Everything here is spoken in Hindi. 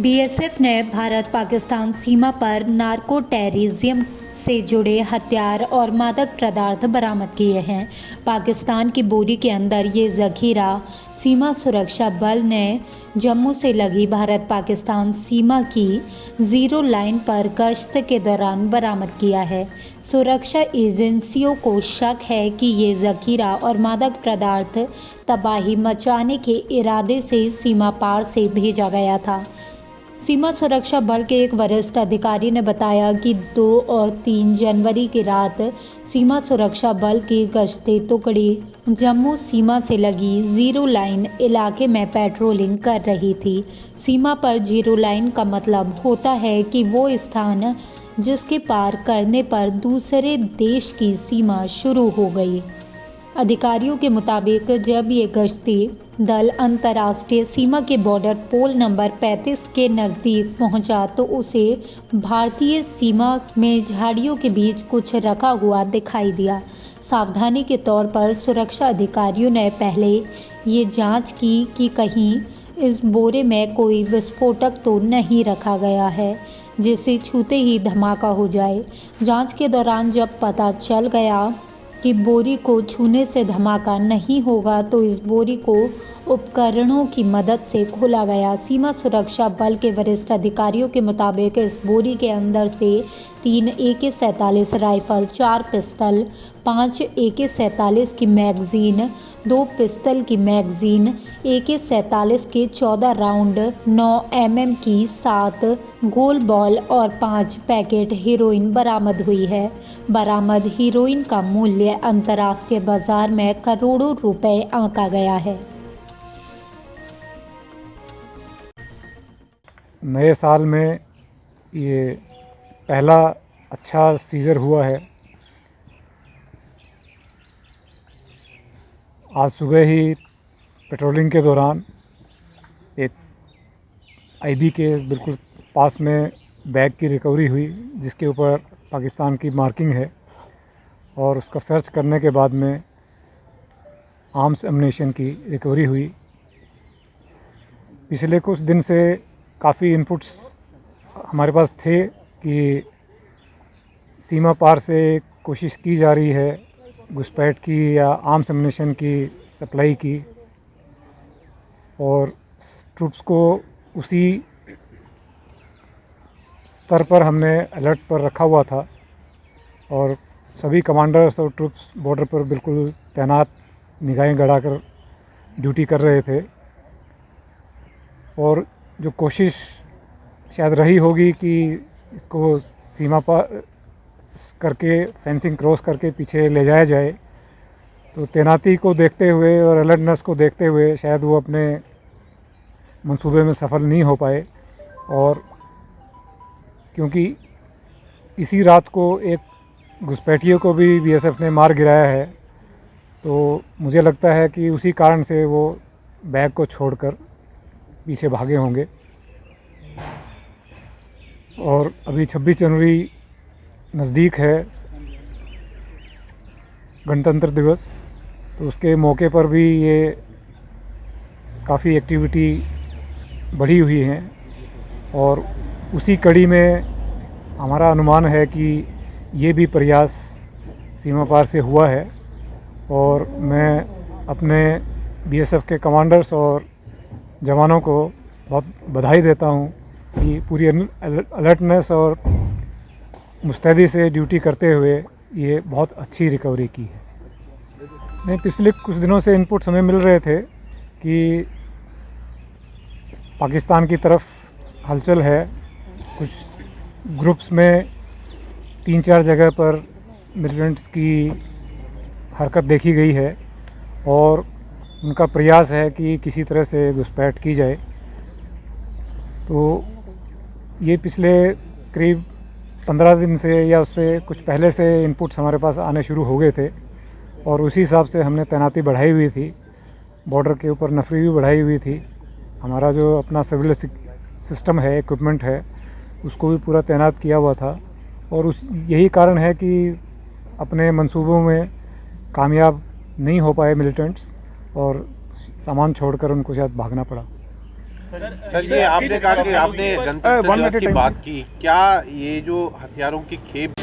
बीएसएफ ने भारत पाकिस्तान सीमा पर नार्को टेररिज्म से जुड़े हथियार और मादक पदार्थ बरामद किए हैं। पाकिस्तान की बोरी के अंदर ये जखीरा सीमा सुरक्षा बल ने जम्मू से लगी भारत पाकिस्तान सीमा की जीरो लाइन पर गश्त के दौरान बरामद किया है। सुरक्षा एजेंसियों को शक है कि ये जखीरा और मादक पदार्थ तबाही मचाने के इरादे से सीमा पार से भेजा गया था। सीमा सुरक्षा बल के एक वरिष्ठ अधिकारी ने बताया कि 2 और 3 जनवरी की रात सीमा सुरक्षा बल की गश्ती टुकड़ी जम्मू सीमा से लगी जीरो लाइन इलाके में पेट्रोलिंग कर रही थी। सीमा पर जीरो लाइन का मतलब होता है कि वो स्थान जिसके पार करने पर दूसरे देश की सीमा शुरू हो गई। अधिकारियों के मुताबिक जब ये गश्ती दल अंतर्राष्ट्रीय सीमा के बॉर्डर पोल नंबर 35 के नज़दीक पहुंचा तो उसे भारतीय सीमा में झाड़ियों के बीच कुछ रखा हुआ दिखाई दिया। सावधानी के तौर पर सुरक्षा अधिकारियों ने पहले ये जांच की कि कहीं इस बोरे में कोई विस्फोटक तो नहीं रखा गया है जिसे छूते ही धमाका हो जाए। जांच के दौरान जब पता चल गया कि बोरी को छूने से धमाका नहीं होगा तो इस बोरी को उपकरणों की मदद से खोला गया। सीमा सुरक्षा बल के वरिष्ठ अधिकारियों के मुताबिक इस बोरी के अंदर से 3 AK-47 राइफल, 4 पिस्तल, 5 AK-47 की मैगजीन, 2 पिस्तल की मैगजीन, AK-47 के 14 राउंड, 9 mm की 7 गोल बॉल और 5 पैकेट हेरोइन बरामद हुई है। बरामद हेरोइन का मूल्य अंतर्राष्ट्रीय बाजार में करोड़ों रुपए आंका गया है। नए साल में ये पहला अच्छा सीज़र हुआ है। आज सुबह ही पेट्रोलिंग के दौरान एक IB के बिल्कुल पास में बैग की रिकवरी हुई जिसके ऊपर पाकिस्तान की मार्किंग है और उसका सर्च करने के बाद में आर्म्स एम्युनिशन की रिकवरी हुई। पिछले कुछ दिन से काफ़ी इनपुट्स हमारे पास थे कि सीमा पार से कोशिश की जा रही है घुसपैठ की या आर्म्स एम्युनिशन की सप्लाई की, और ट्रूप्स को उसी स्तर पर हमने अलर्ट पर रखा हुआ था और सभी कमांडर्स और ट्रूप्स बॉर्डर पर बिल्कुल तैनात निगाहें गड़ाकर ड्यूटी कर रहे थे। और जो कोशिश शायद रही होगी कि इसको सीमा पार करके फेंसिंग क्रॉस करके पीछे ले जाया जाए, तो तैनाती को देखते हुए और अलर्टनेस को देखते हुए शायद वो अपने मंसूबे में सफल नहीं हो पाए। और क्योंकि इसी रात को एक घुसपैठियों को भी BSF ने मार गिराया है, तो मुझे लगता है कि उसी कारण से वो बैग को छोड़कर पीछे भागे होंगे। और अभी 26 जनवरी नज़दीक है, गणतंत्र दिवस, तो उसके मौके पर भी ये काफ़ी एक्टिविटी बढ़ी हुई है और उसी कड़ी में हमारा अनुमान है कि ये भी प्रयास सीमा पार से हुआ है। और मैं अपने BSF के कमांडर्स और जवानों को बहुत बधाई देता हूँ कि पूरी अलर्टनेस और मुस्तैदी से ड्यूटी करते हुए ये बहुत अच्छी रिकवरी की है। नहीं, पिछले कुछ दिनों से इनपुट्स हमें मिल रहे थे कि पाकिस्तान की तरफ हलचल है, कुछ ग्रुप्स में 3-4 जगह पर मिलिटेंट्स की हरकत देखी गई है और उनका प्रयास है कि किसी तरह से घुसपैठ की जाए। तो ये पिछले करीब 15 दिन से या उससे कुछ पहले से इनपुट्स हमारे पास आने शुरू हो गए थे और उसी हिसाब से हमने तैनाती बढ़ाई हुई थी। बॉर्डर के ऊपर नफरी भी बढ़ाई हुई थी। हमारा जो अपना सिविल सिस्टम है, इक्विपमेंट है, उसको भी पूरा तैनात किया हुआ था और यही कारण है कि अपने मंसूबों में कामयाब नहीं हो पाए मिलिटेंट्स और सामान छोड़कर उनको शायद भागना पड़ा। सर, ये आपने कहा कि आपने गणतंत्र one दिवस minute की time. बात की, क्या ये जो हथियारों की खेप